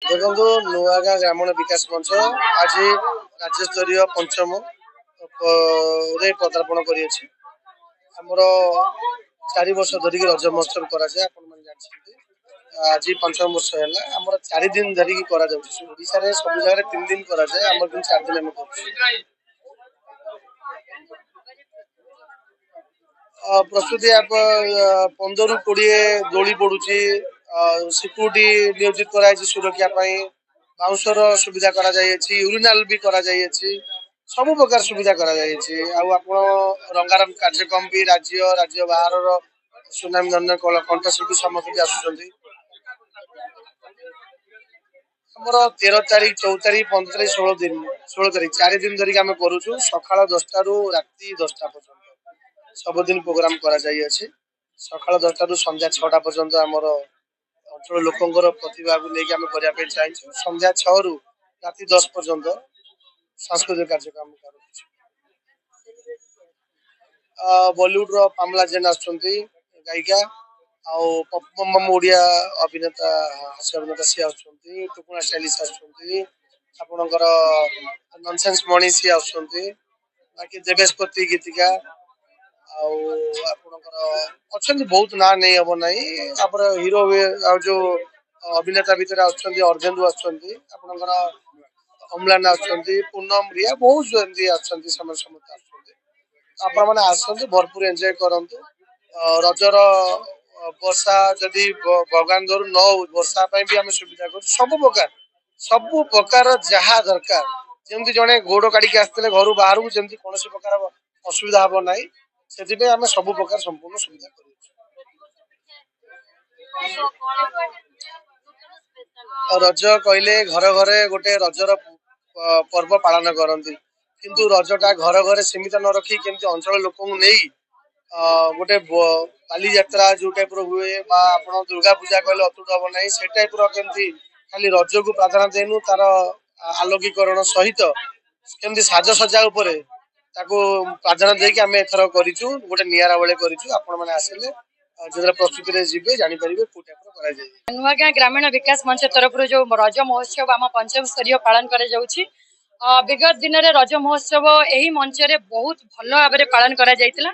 ଦେଖନ୍ତୁ ନୂଆଗାଁ ଗ୍ରାମୀଣ ବିକାଶ ମଞ୍ଚ ଆଜି ରାଜ୍ୟସ୍ତରୀୟ ପଞ୍ଚମ ରେ ପଦାର୍ପଣ କରିଅଛି। ଆମର 4 ବର୍ଷ ଧରିକି ରଜ ମହୋତ୍ସବ କରାଯାଏ, ଆପଣମାନେ ଜାଣିଛନ୍ତି। ଆଜି ପଞ୍ଚମ ବର୍ଷ ହେଲା। ଆମର 4 ଦିନ ଧରିକି କରାଯାଉଛି। ଓଡ଼ିଶାରେ ସବୁ ଜାଗାରେ 3 ଦିନ କରାଯାଏ, ଆମର କିନ୍ତୁ 4 ଦିନ ଆମେ କରୁଛୁ। ପ୍ରସ୍ତୁତି 15ରୁ 20 ଦୋଳି ପଡୁଛି। ସିକ୍ୟୁରିଟି ନିୟୋଜିତ କରାଯାଇଛି ସୁରକ୍ଷା ପାଇଁ। ବାଉଁଶର ସୁବିଧା କରାଯାଇଛି, ୟୁରିନାଲ ବି କରାଯାଇଛି, ସବୁ ପ୍ରକାର ସୁବିଧା କରାଯାଇଛି। ଆଉ ଆପଣ ରଙ୍ଗାରଙ୍ଗ କାର୍ଯ୍ୟକ୍ରମ ବି ରାଜ୍ୟ ବାହାରର ସୁନାମୀ ଧନ୍ୟ କଣ୍ଠଶିଳ୍ପୀ ସମସ୍ତେ ବି ଆସୁଛନ୍ତି। ଆମର 13 ତାରିଖ, 14 ତାରିଖ, 15 ତାରିଖ, 16 ତାରିଖ 4 ଦିନ ଧରିକି ଆମେ କରୁଛୁ। ସକାଳ 10ଟାରୁ ରାତି 10ଟା ପର୍ଯ୍ୟନ୍ତ ସବୁଦିନ ପ୍ରୋଗ୍ରାମ କରାଯାଇଅଛି। ସକାଳ 10ଟାରୁ ସନ୍ଧ୍ୟା 6ଟା ପର୍ଯ୍ୟନ୍ତ ଆମର ଅଞ୍ଚଳ ଲୋକଙ୍କର ପ୍ରତିଭାକୁ ନେଇକି ଆମେ କରିବା ପାଇଁ ଚାହିଁଛୁ। ସନ୍ଧ୍ୟା 6ରୁ ରାତି 10 ପର୍ଯ୍ୟନ୍ତ ସାଂସ୍କୃତିକ କାର୍ଯ୍ୟକ୍ରମ କରୁଛୁ। ବଲିଉଡର ପାମଲା ଜେନ୍ ଆସୁଛନ୍ତି ଗାୟିକା, ଆଉ ପପମ ଓଡ଼ିଆ ଅଭିନେତା ହାସ୍ୟ ଅଭିନେତା ସିଏ ଆସୁଛନ୍ତି। ଟୁକୁନା ଷ୍ଟାଇଲିଶ ଆସୁଛନ୍ତି। ଆପଣଙ୍କର ନନସେନ୍ସ ମଣି ସିଏ ଆସୁଛନ୍ତି। ବାକି ଦେବେଶପତି ଗୀତିକା, ଆଉ ଆପଣଙ୍କର ଅଛନ୍ତି ବହୁତ ନାଁ ନେଇ ହବ ନାହିଁ। ଆମର ହିରୋ ଆଉ ଯୋଉ ଅଭିନେତା ଭିତରେ ଆସୁଛନ୍ତି ଅର୍ଜେନ୍ଦୁ ଆସୁଛନ୍ତି, ଆପଣଙ୍କର ଅମ୍ଳାନ ଆସୁଛନ୍ତି, ପୂନମ ରିଆ ବହୁତ ଏମିତି ଆସୁଛନ୍ତି। ସେମାନେ ସମସ୍ତେ ଆସୁଛନ୍ତି। ଆପଣ ମାନେ ଆସନ୍ତୁ, ଭରପୁର ଏନ୍ଜୟ କରନ୍ତୁ। ରଜର ବର୍ଷା ଯଦି ଭଗବାନ ଧରୁ ନ ହଉ, ବର୍ଷା ପାଇଁ ବି ଆମେ ସୁବିଧା କରୁଛୁ। ସବୁ ପ୍ରକାର ଯାହା ଦରକାର, ଯେମିତି ଜଣେ ଗୋଡ କାଢିକି ଆସିଥିଲେ ଘରୁ ବାହାରକୁ, ଯେମିତି କୌଣସି ପ୍ରକାର ଅସୁବିଧା ହବ ନାହିଁ, ସେଥିପାଇଁ ଆମେ ସବୁ ପ୍ରକାର ସମ୍ପୂର୍ଣ୍ଣ ସୁବିଧା କରୁଛୁ। ରଜ କହିଲେ ଘର ଘରେ ଗୋଟେ ରଜର ପର୍ବ ପାଳନ କରନ୍ତି, କିନ୍ତୁ ରଜଟା ଘର ଘରେ ସୀମିତ ନ ରଖି କେମିତି ଅଞ୍ଚଳ ଲୋକଙ୍କୁ ନେଇ ଗୋଟେ ବାଲିଯାତ୍ରା ଯୋଉ ଟାଇପର ହୁଏ, ବା ଆପଣ ଦୁର୍ଗା ପୂଜା କହିଲେ ଅତୁଟ ହବ ନାହିଁ, ସେ ଟାଇପର କେମିତି ଖାଲି ରଜକୁ ପ୍ରାଧାନ୍ୟ ଦେଇନୁ, ତାର ଆଲୋକୀକରଣ ସହିତ କେମିତି ସାଜସଜ୍ଜା ଉପରେ ତାକୁ ପ୍ରାଧାନ୍ୟ ଦେଇକି ଆମେ ଏଥର କରିଛୁ। ଗୋଟେ ନିଆରା ଭଳି କରିଛୁ। ଆପଣ ମାନେ ଆସିଲେ ଯେତେବେଳେ ପ୍ରସ୍ତୁତିରେ ଯିବେ ଜାଣିପାରିବେ କୋଉ ଟାଇପର କରାଯାଏ। ନୂଆଗାଁ ଗ୍ରାମୀଣ ବିକାଶ ମଞ୍ଚ ତରଫରୁ ଯୋଉ ରଜ ମହୋତ୍ସବ ଆମ ପଞ୍ଚମ ସ୍ତରୀୟ ପାଳନ କରାଯାଉଛି। ବିଗତ ଦିନରେ ରଜ ମହୋତ୍ସବ ଏହି ମଞ୍ଚରେ ବହୁତ ଭଲ ଭାବରେ ପାଳନ କରାଯାଇଥିଲା।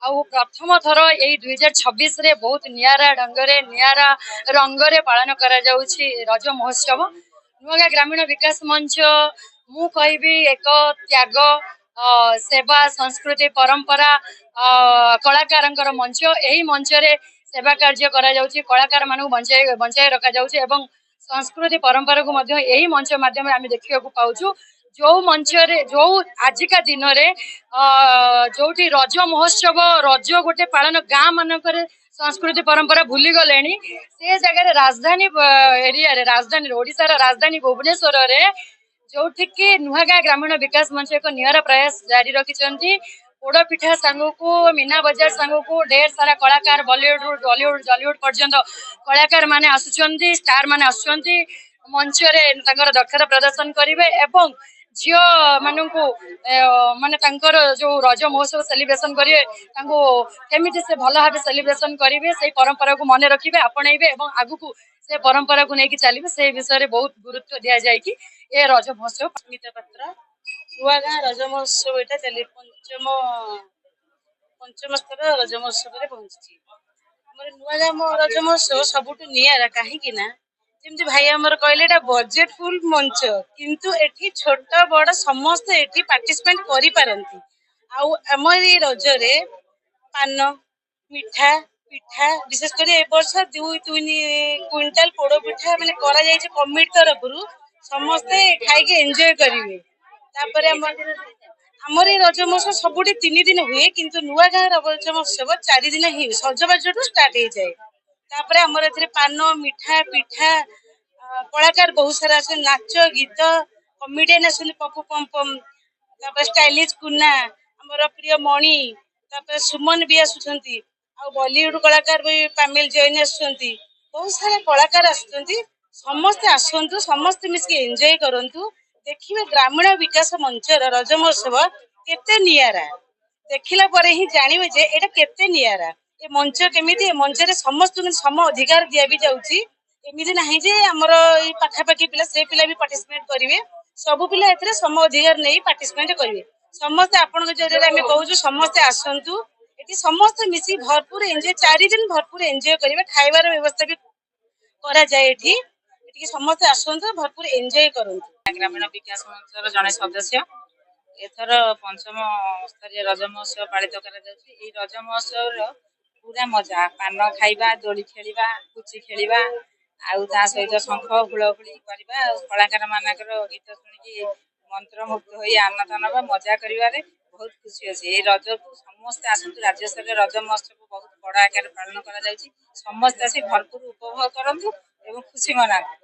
ଆଉ ପ୍ରଥମ ଥର ଏଇ 2026ରେ ବହୁତ ନିଆରା ଢଙ୍ଗରେ ନିଆରା ରଙ୍ଗରେ ପାଳନ କରାଯାଉଛି ରଜ ମହୋତ୍ସବ। ନୂଆଗାଁ ଗ୍ରାମୀଣ ବିକାଶ ମଞ୍ଚ ମୁଁ କହିବି ଏକ ତ୍ୟାଗ, ସେବା, ସଂସ୍କୃତି, ପରମ୍ପରା, କଳାକାରଙ୍କର ମଞ୍ଚ। ଏହି ମଞ୍ଚରେ ସେବା କାର୍ଯ୍ୟ କରାଯାଉଛି, କଳାକାର ମାନଙ୍କୁ ବଞ୍ଚାଇ ରଖାଯାଉଛି ଏବଂ ସଂସ୍କୃତି ପରମ୍ପରାକୁ ମଧ୍ୟ ଏହି ମଞ୍ଚ ମାଧ୍ୟମରେ ଆମେ ଦେଖିବାକୁ ପାଉଛୁ। ଯୋଉ ମଞ୍ଚରେ ଯୋଉ ଆଜିକା ଦିନରେ ଯୋଉଠି ରଜ ମହୋତ୍ସବ, ରଜ ଗୋଟେ ପାଳନ ଗାଁ ମାନଙ୍କରେ ସଂସ୍କୃତି ପରମ୍ପରା ଭୁଲି ଗଲେଣି, ସେ ଜାଗାରେ ରାଜଧାନୀରେ ଓଡିଶାର ରାଜଧାନୀ ଭୁବନେଶ୍ୱରରେ ଯୋଉଠିକି ନୂଆଗାଁ ଗ୍ରାମୀଣ ବିକାଶ ମଞ୍ଚ ଏକ ନିଆରା ପ୍ରୟାସ ଜାରି ରଖିଛନ୍ତି। ପୋଡ ପିଠା ସାଙ୍ଗକୁ, ମୀନା ବଜାର ସାଙ୍ଗକୁ ଢେର ସାରା କଳାକାର, ବଲିଉଡରୁ ଜଲିଉଡ ପର୍ଯ୍ୟନ୍ତ କଳାକାର ମାନେ ଆସୁଛନ୍ତି, ଷ୍ଟାର ମାନେ ଆସୁଛନ୍ତି। ମଞ୍ଚରେ ତାଙ୍କର ଦକ୍ଷତା ପ୍ରଦର୍ଶନ କରିବେ ଏବଂ ଝିଅ ମାନଙ୍କୁ ମାନେ ତାଙ୍କର ଯୋଉ ରଜ ମହୋତ୍ସବ ସେଲିବ୍ରେସନ କରିବେ, ତାଙ୍କୁ କେମିତି ସେ ଭଲ ଭାବେ ସେଲିବ୍ରେସନ କରିବେ, ସେଇ ପରମ୍ପରାକୁ ମନେ ରଖିବେ, ଆପଣେଇବେ ଏବଂ ଆଗକୁ ସେ ପରମ୍ପରାକୁ ନେଇକି ଚାଲିବେ, ସେ ବିଷୟରେ ବହୁତ ଗୁରୁତ୍ୱ ଦିଆଯାଇକି ଏ ରଜ ମହୋତ୍ସବ। ସ୍ମିତା ପାତ୍ର, ନୂଆଗାଁ ରଜ ମହୋତ୍ସବ ଏଇଟା ପଞ୍ଚମ ସ୍ତର ରଜ ମହୋତ୍ସବରେ ପହଞ୍ଚିଛି। ଆମର ନୂଆଗାଁ ରଜ ମହୋତ୍ସବ ସବୁଠୁ ନିଆରା, କାହିଁକି ନା ଯେମିତି ଭାଇ ଆମର କହିଲେ ଏଇଟା ବଜେଟ ଫୁଲ ମଞ୍ଚ, କିନ୍ତୁ ଏଠି ଛୋଟ ବଡ ସମସ୍ତେ ଏଠି ପାର୍ଟିସିପେଟ କରିପାରନ୍ତି। ଆଉ ଆମର ଏଇ ରଜରେ ପାନ, ମିଠା, ପିଠା, ବିଶେଷ କରି ଏ ବର୍ଷ 2 କୁଇଣ୍ଟାଲ ପୋଡ ପିଠା ମାନେ କରାଯାଇଛି କମିଟି ତରଫରୁ। ସମସ୍ତେ ଖାଇକି ଏଞ୍ଜୟ କରିବେ। ତାପରେ ଆମର ଏଇ ରଜ ମହୋତ୍ସବ ସବୁଠି 3 ଦିନ ହୁଏ, କିନ୍ତୁ ନୂଆଗାଁ ରଜ ମହୋତ୍ସବ 4 ଦିନ ହିଁ ସଜବାଜଠୁ ଷ୍ଟାର୍ଟ ହେଇଯାଏ। ତାପରେ ଆମର ଏଥିରେ ପାନ, ମିଠା, ପିଠା, କଳାକାର ବହୁତ ସାରା ଆସନ୍ତି, ନାଚ ଗୀତ, କମେଡିଆନ ଆସନ୍ତି, ପପୁ ପମ୍ପମ, ତାପରେ ଷ୍ଟାଇଲିଶ କୁନା, ଆମର ପ୍ରିୟ ମଣି, ତାପରେ ସୁମନ ବି ଆସୁଛନ୍ତି, ଆଉ ବଲିଉଡ କଳାକାର ବି ପାମିଲ ଜୈନ ଆସୁଛନ୍ତି। ବହୁତ ସାରା କଳାକାର ଆସୁଛନ୍ତି। ସମସ୍ତେ ଆସନ୍ତୁ, ସମସ୍ତେ ମିଶିକି ଏଞ୍ଜୟ କରନ୍ତୁ, ଦେଖିବେ ଗ୍ରାମୀଣ ବିକାଶ ମଞ୍ଚର ରଜ ମହୋତ୍ସବ କେତେ ନିଆରା। ଦେଖିଲା ପରେ ହିଁ ଜାଣିବେ ଯେ ଏଇଟା କେତେ ନିଆରା। ଏ ମଞ୍ଚ କେମିତି, ଏ ମଞ୍ଚରେ ସମସ୍ତଙ୍କୁ ସମ ଅଧିକାର ଦିଆ ବି ଯାଉଛି। ଏମିତି ନାହିଁ ଯେ ଆମର ଏଇ ପାଖାପାଖି ପିଲା ସେ ପିଲା ବି ପାର୍ଟିସିପେଟ କରିବେ। ସବୁ ପିଲା ଏଥିରେ ସମ ଅଧିକାର ନେଇ ପାର୍ଟିସିପେଟ କରିବେ। ସମସ୍ତେ ଆପଣଙ୍କ ଜରିଆରେ ଆମେ କହୁଛୁ ସମସ୍ତେ ଆସନ୍ତୁ, ଏଠି ସମସ୍ତେ ମିଶି ଭରପୁର ଏନ୍ଜୟ 4 ଦିନ ଭରପୁର ଏନ୍ଜୟ କରିବେ। ଖାଇବାର ବ୍ୟବସ୍ଥା ବି କରାଯାଏ ଏଠି। ଏଠିକି ସମସ୍ତେ ଆସନ୍ତୁ, ଭରପୁର ଏନ୍ଜୟ କରନ୍ତୁ। ଗ୍ରାମୀଣ ବିକାଶ ମଞ୍ଚର ଜଣେ ସଦସ୍ୟ। ଏଥର 5ମ ସ୍ତରୀୟ ରଜ ମହୋତ୍ସବ ପାଳିତ କରାଯାଉଛି। ଏଇ ରଜ ମହୋତ୍ସବର ପୁରା ମଜା, ପାନ ଖାଇବା, ଦୋଳି ଖେଳିବା, ପୁଚି ଖେଳିବା, ଆଉ ତା ସହିତ ଶଙ୍ଖ ହୁଳହୁଳି କରିବା, ଆଉ କଳାକାର ମାନଙ୍କର ଗୀତ ଶୁଣିକି ମନ୍ତ୍ରମୁଗ୍ଧ ହୋଇ ଆନନ୍ଦ ନେବା, ମଜା କରିବାରେ ବହୁତ ଖୁସି ଅଛି। ଏଇ ରଜକୁ ସମସ୍ତେ ଆସନ୍ତୁ। ରାଜ୍ୟ ସ୍ତରୀୟ ରଜ ମହୋତ୍ସବ ବହୁତ ବଡ଼ ଆକାରରେ ପାଳନ କରାଯାଉଛି। ସମସ୍ତେ ଆସି ଭରପୁର ଉପଭୋଗ କରନ୍ତୁ ଏବଂ ଖୁସି ମନାନ୍ତୁ।